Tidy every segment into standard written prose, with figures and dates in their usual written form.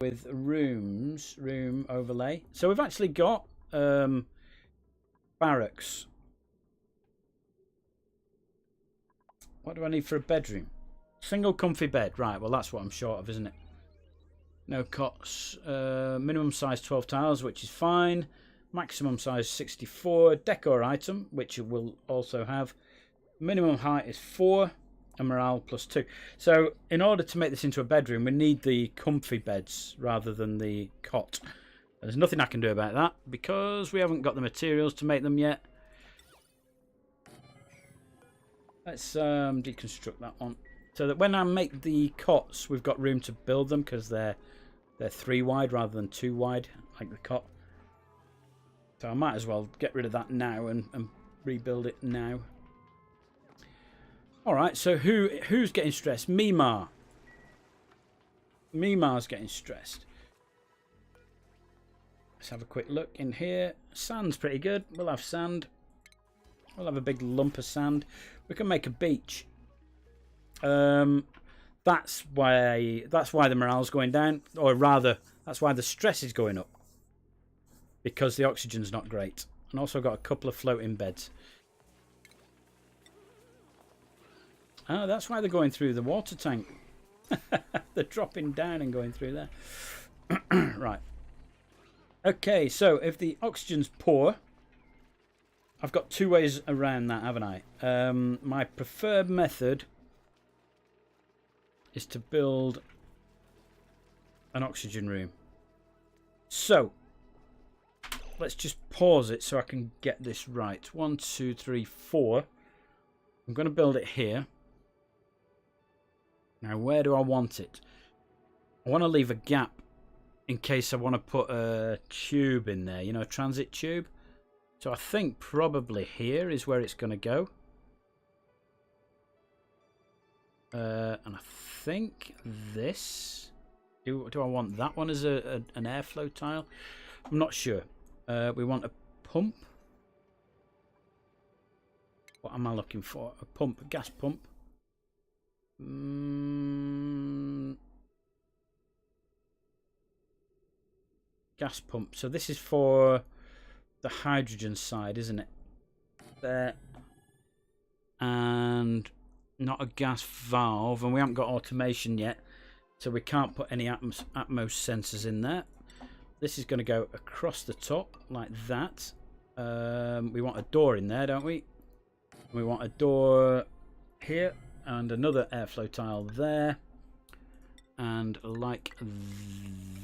with room overlay. So we've actually got barracks. What do I need for a bedroom? Single comfy bed. Right, well that's what I'm short of, isn't it? No cots. Minimum size 12 tiles, which is fine. Maximum size 64. Decor item, which it will also have. Minimum height is 4. And morale +2. So in order to make this into a bedroom, we need the comfy beds rather than the cot. There's nothing I can do about that because we haven't got the materials to make them yet. Let's deconstruct that one so that when I make the cots, we've got room to build them because they're 3 wide rather than 2 wide like the cot. So I might as well get rid of that now and rebuild it now. Alright, so who's getting stressed? Mimar. Mimar's getting stressed. Let's have a quick look in here. Sand's pretty good. We'll have sand. We'll have a big lump of sand. We can make a beach. That's why the morale's going down. Or rather, that's why the stress is going up. Because the oxygen's not great. And also got a couple of floating beds. Oh, that's why they're going through the water tank. They're dropping down and going through there. Right. Okay, so if the oxygen's poor, I've got 2 ways around that, haven't I? My preferred method is to build an oxygen room. So, let's just pause it so I can get this right. 1, 2, 3, 4. I'm going to build it here. Now, where do I want it? I want to leave a gap in case I want to put a tube in there, you know, a transit tube. So I think probably here is where it's going to go. And I think this... Do I want that one as an airflow tile? I'm not sure. We want a pump. What am I looking for? A pump, a gas pump. Gas pump. So this is for the hydrogen side, isn't it? There. And not a gas valve. And we haven't got automation yet. So we can't put any Atmos sensors in there. This is going to go across the top like that. We want a door in there, don't we? We want a door here. And another airflow tile there. And like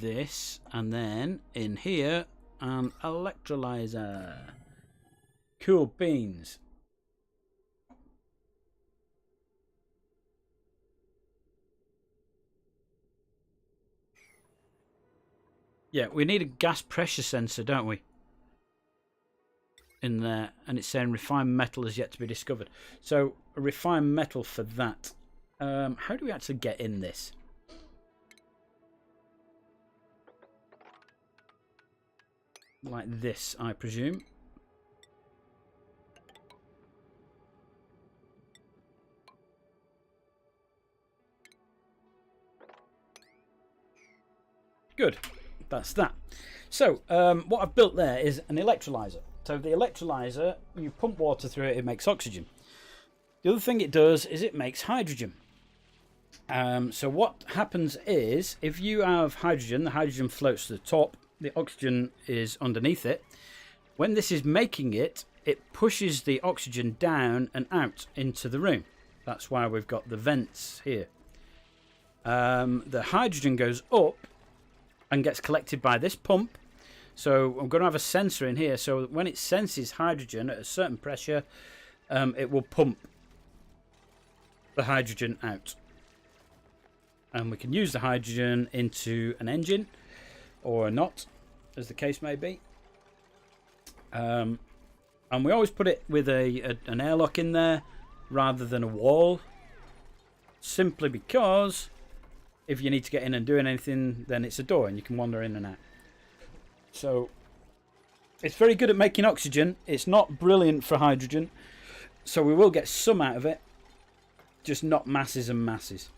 this. And then in here, an electrolyzer. Cool beans. Yeah, we need a gas pressure sensor, don't we? In there, and it's saying refined metal is yet to be discovered. So a refined metal for that. How do we actually get in this? Like this, I presume. Good, that's that. So what I've built there is an electrolyzer. So the electrolyzer, you pump water through it, it makes oxygen. The other thing it does is it makes hydrogen. So what happens is, if you have hydrogen, the hydrogen floats to the top, the oxygen is underneath it. When this is making it, it pushes the oxygen down and out into the room. That's why we've got the vents here. The hydrogen goes up and gets collected by this pump. So I'm going to have a sensor in here, so when it senses hydrogen at a certain pressure, it will pump the hydrogen out. And we can use the hydrogen into an engine, or not, as the case may be. And we always put it with an airlock in there, rather than a wall. Simply because, if you need to get in and doing anything, then it's a door, and you can wander in and out. So, it's very good at making oxygen. It's not brilliant for hydrogen. So we will get some out of it. Just not masses and masses.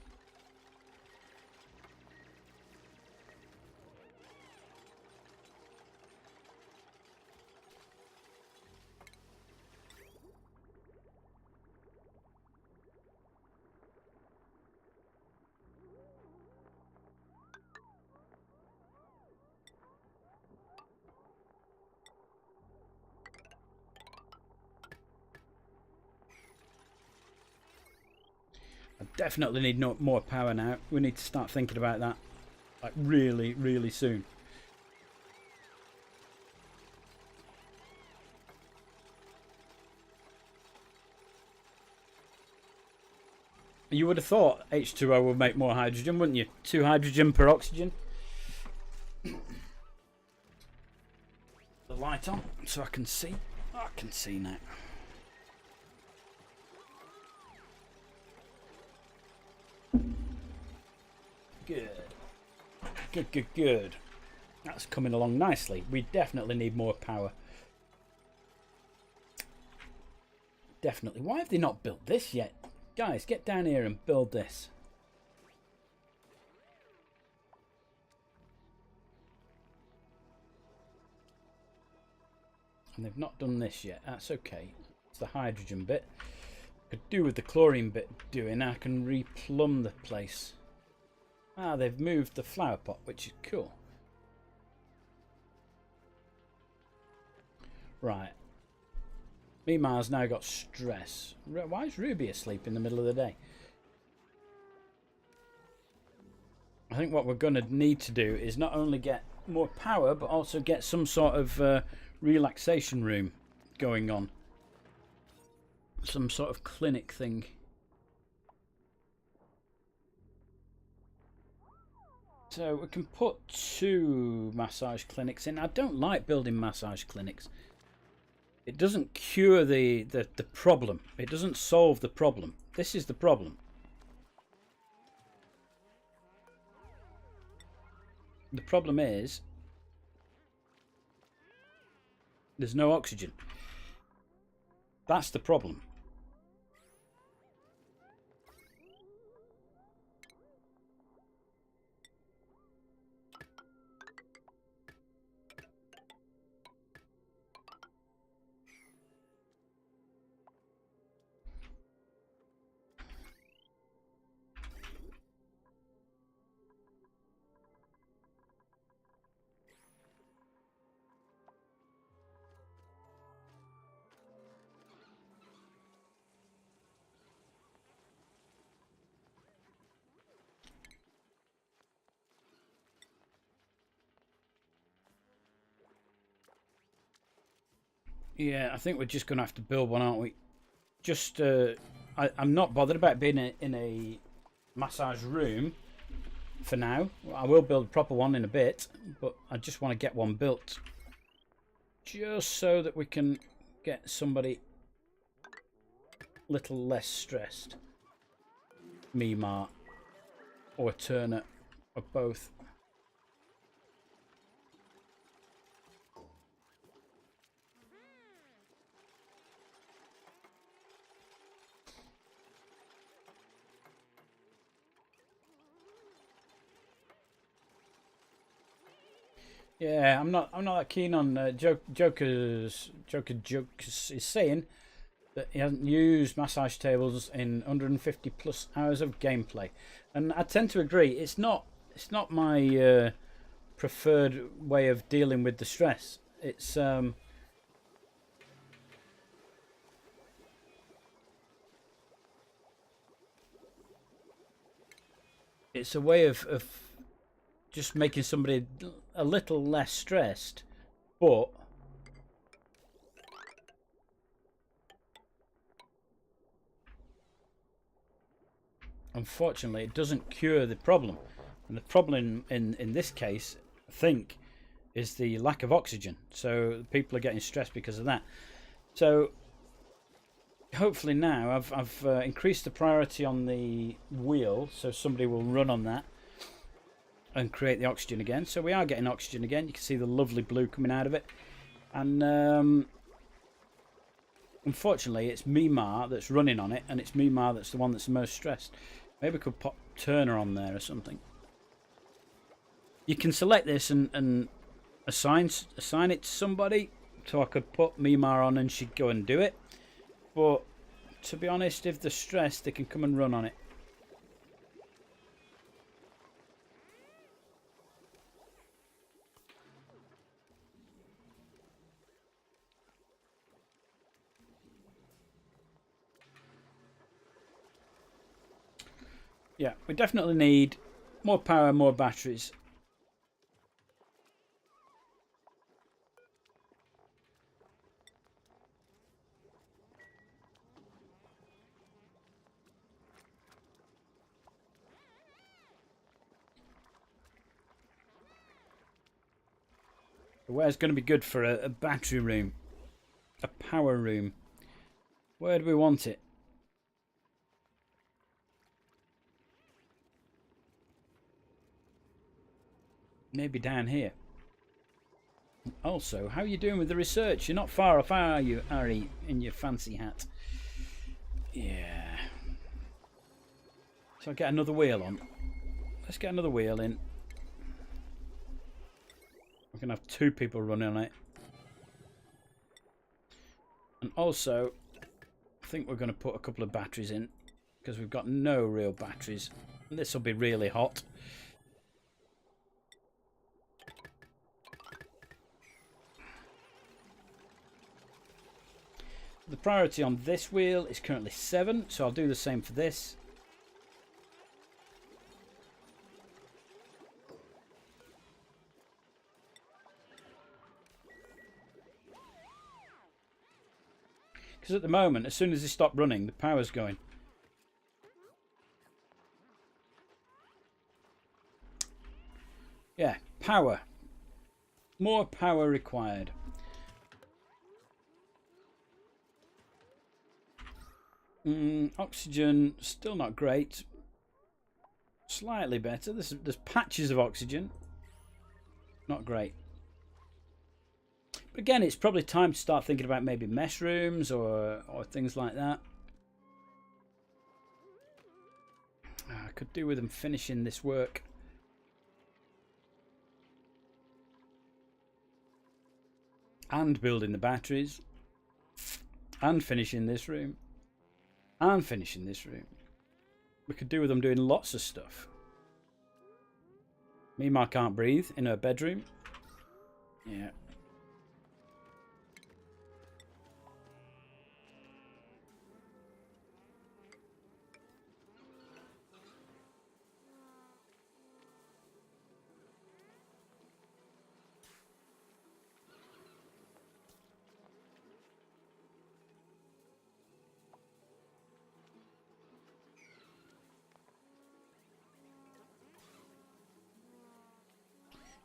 definitely need more power now. We need to start thinking about that, like really, really soon. You would have thought H2O would make more hydrogen, wouldn't you? 2 hydrogen per oxygen. The light on so I can see. I can see now. Good. Good, good, good. That's coming along nicely. We definitely need more power. Definitely. Why have they not built this yet? Guys, get down here and build this. And they've not done this yet. That's okay. It's the hydrogen bit. Could do with the chlorine bit doing. I can replumb the place. Ah, they've moved the flower pot, which is cool. Right. Mimar's now got stress. Why is Ruby asleep in the middle of the day? I think what we're going to need to do is not only get more power, but also get some sort of relaxation room going on. Some sort of clinic thing. So we can put 2 massage clinics in. I don't like building massage clinics. It doesn't cure the problem. It doesn't solve the problem. This is the problem. The problem is there's no oxygen. That's the problem. Yeah, I think we're just going to have to build one, aren't we? Just, I'm not bothered about being in a massage room for now. I will build a proper one in a bit, but I just want to get one built. Just so that we can get somebody a little less stressed. Mimar or Turner or both. Yeah, I'm not that keen on Joker is saying that he hasn't used massage tables in 150 plus hours of gameplay, and I tend to agree. It's not my preferred way of dealing with the stress. It's a way of just making somebody a little less stressed, but unfortunately it doesn't cure the problem. And the problem in this case, I think, is the lack of oxygen. So people are getting stressed because of that. So hopefully now I've increased the priority on the wheel, so somebody will run on that and create the oxygen again. So we are getting oxygen again. You can see the lovely blue coming out of it. And unfortunately it's Mimar that's running on it, and it's Mimar that's the one that's the most stressed. Maybe we could pop Turner on there or something. You can select this and assign it to somebody, so I could put Mimar on and she'd go and do it. But to be honest, if they're stressed, they can come and run on it. Yeah, we definitely need more power, more batteries. Where's going to be good for a battery room? A power room? Where do we want it? Maybe down here. Also, how are you doing with the research? You're not far off, are you, Ari, in your fancy hat? Yeah. So I'll get another wheel on. Let's get another wheel in. We're going to have 2 people running on it. And also, I think we're going to put a couple of batteries in, because we've got no real batteries. And this will be really hot. The priority on this wheel is currently 7, so I'll do the same for this. Because at the moment, as soon as they stop running, the power's going. Yeah, power. More power required. Oxygen, still not great. Slightly better. There's patches of oxygen. Not great. But again, it's probably time to start thinking about maybe mesh rooms or things like that. I could do with them finishing this work. And building the batteries. And finishing this room. And finishing this room. We could do with them doing lots of stuff. Mima can't breathe in her bedroom. Yeah.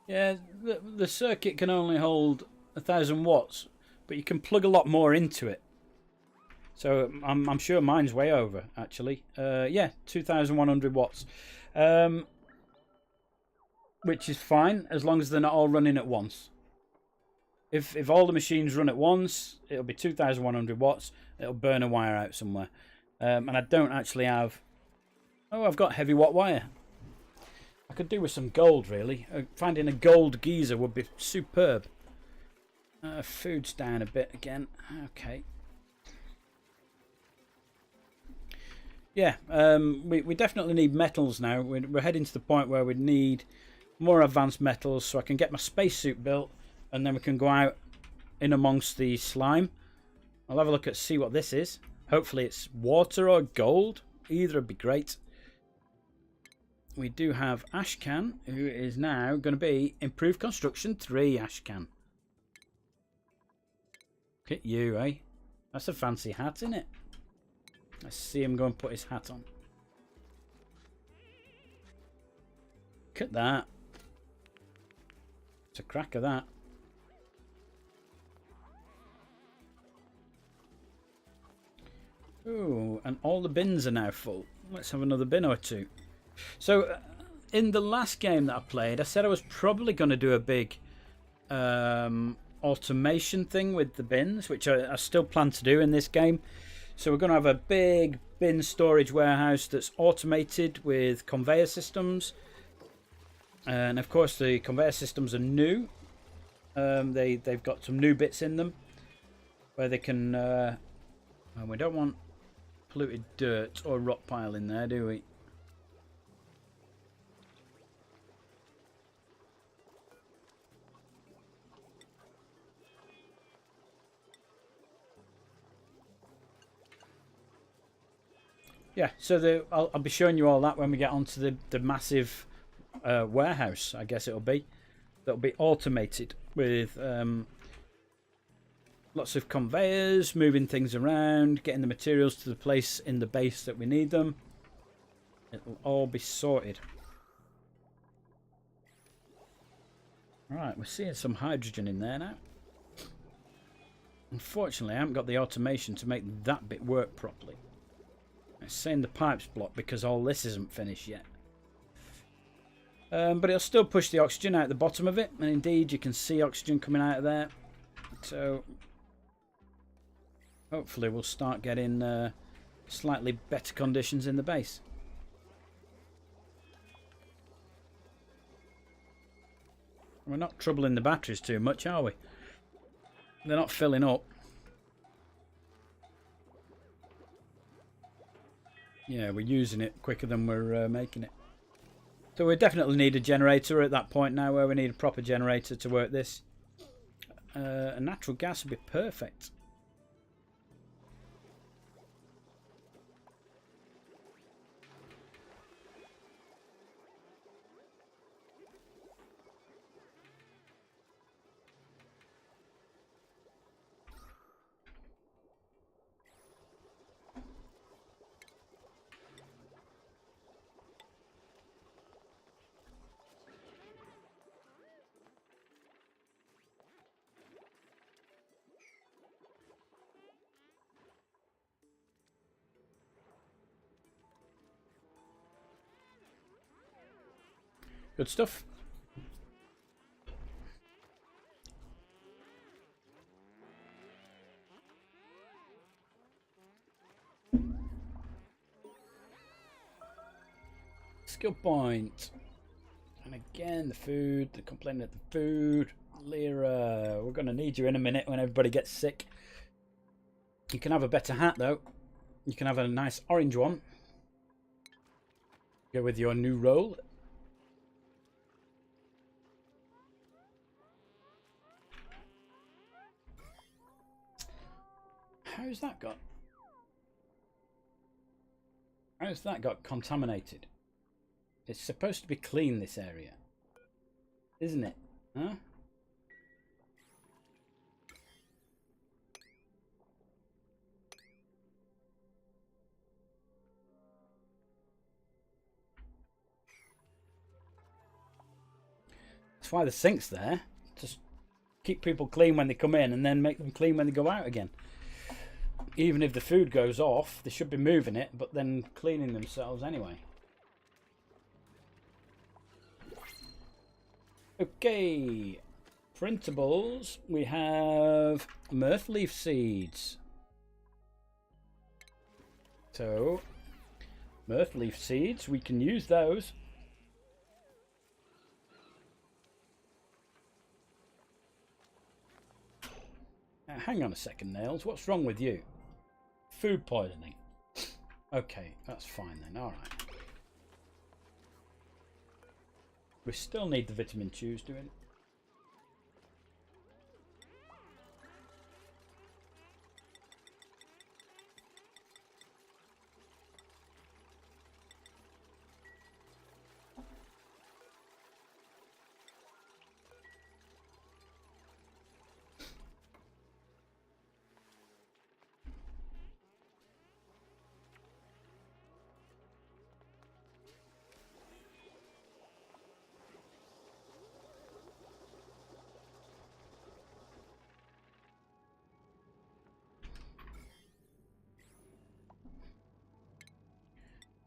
Yeah, the circuit can only hold 1,000 watts, but you can plug a lot more into it. So I'm sure mine's way over, actually. Yeah, 2,100 watts. Which is fine, as long as they're not all running at once. If all the machines run at once, it'll be 2,100 watts. It'll burn a wire out somewhere. And I don't actually have... Oh, I've got heavy watt wire. I could do with some gold, really. Finding a gold geyser would be superb. Food's down a bit again. Okay. Yeah, we definitely need metals now. We're heading to the point where we need more advanced metals so I can get my spacesuit built and then we can go out in amongst the slime. I'll have a look at see what this is. Hopefully it's water or gold. Either would be great. We do have Ashcan, who is now going to be Improved Construction 3 Ashcan. Look at you, eh? That's a fancy hat, isn't it? Let's see him go and put his hat on. Look at that. It's a cracker, that. Ooh, and all the bins are now full. Let's have another bin or 2. So, in the last game that I played, I said I was probably going to do a big automation thing with the bins, which I still plan to do in this game. So we're going to have a big bin storage warehouse that's automated with conveyor systems. And of course the conveyor systems are new. They've got some new bits in them where they can... we don't want polluted dirt or rock pile in there, do we? Yeah, so I'll be showing you all that when we get onto the massive warehouse, I guess it'll be. That'll be automated with lots of conveyors, moving things around, getting the materials to the place in the base that we need them. It'll all be sorted. Right, we're seeing some hydrogen in there now. Unfortunately, I haven't got the automation to make that bit work properly. It's saying the pipe's blocked because all this isn't finished yet. But it'll still push the oxygen out the bottom of it. And indeed, you can see oxygen coming out of there. So, hopefully we'll start getting slightly better conditions in the base. We're not troubling the batteries too much, are we? They're not filling up. Yeah, we're using it quicker than we're making it. So we definitely need a generator at that point now where we need a proper generator to work this. A natural gas would be perfect. Good stuff. Skill point. And again, the food. They're complaining of the food. Lyra, we're going to need you in a minute when everybody gets sick. You can have a better hat, though. You can have a nice orange one. Go with your new role. How's that got? How's that got contaminated? It's supposed to be clean, this area. Isn't it? Huh? That's why the sink's there. Just keep people clean when they come in and then make them clean when they go out again. Even if the food goes off, they should be moving it, but then cleaning themselves anyway. Okay, printables. We have mirth leaf seeds. So, mirth leaf seeds, we can use those. Now, hang on a second, Nails. What's wrong with you? Food poisoning. Okay, that's fine then. All right. We still need the vitamin chews doing.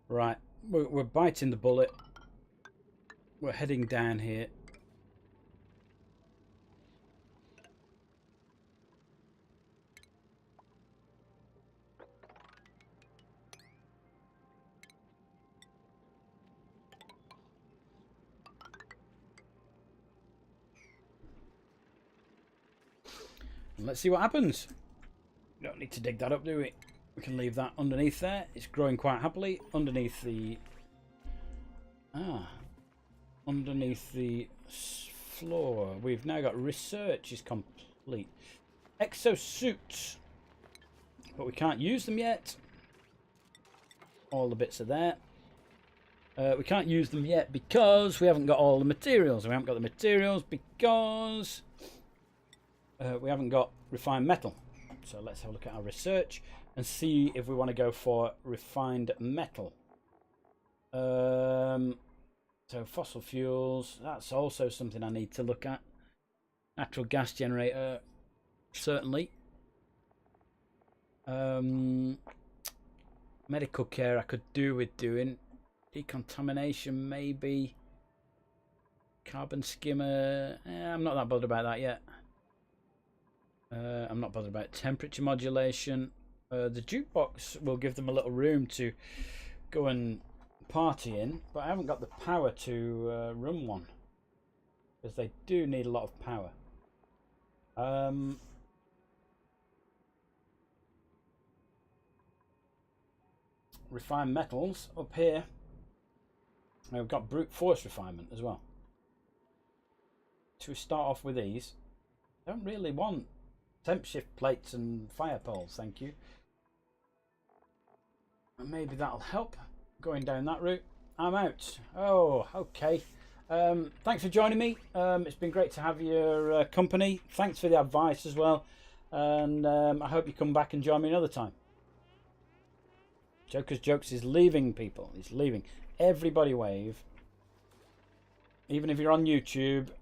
Right, we're biting the bullet. We're heading down here. And let's see what happens. We don't need to dig that up, do we? We can leave that underneath there. It's growing quite happily underneath the underneath the floor. We've now got research is complete. Exosuits, but we can't use them yet. All the bits are there. We can't use them yet because we haven't got all the materials. We haven't got the materials because we haven't got refined metal. So let's have a look at our research and see if we want to go for refined metal. So fossil fuels, that's also something I need to look at. Natural gas generator, certainly. Medical care I could do with doing. Decontamination, maybe. Carbon skimmer, I'm not that bothered about that yet. I'm not bothered about temperature modulation. The jukebox will give them a little room to go and party in, but I haven't got the power to run one, because they do need a lot of power. Refined metals up here. We've got brute force refinement as well. To start off with these, don't really want temp shift plates and fire poles, thank you. And maybe that'll help going down that route. I'm out. Oh, okay. Thanks for joining me. It's been great to have your company. Thanks for the advice as well. And I hope you come back and join me another time. Joker's Jokes is leaving, people. He's leaving. Everybody wave. Even if you're on YouTube,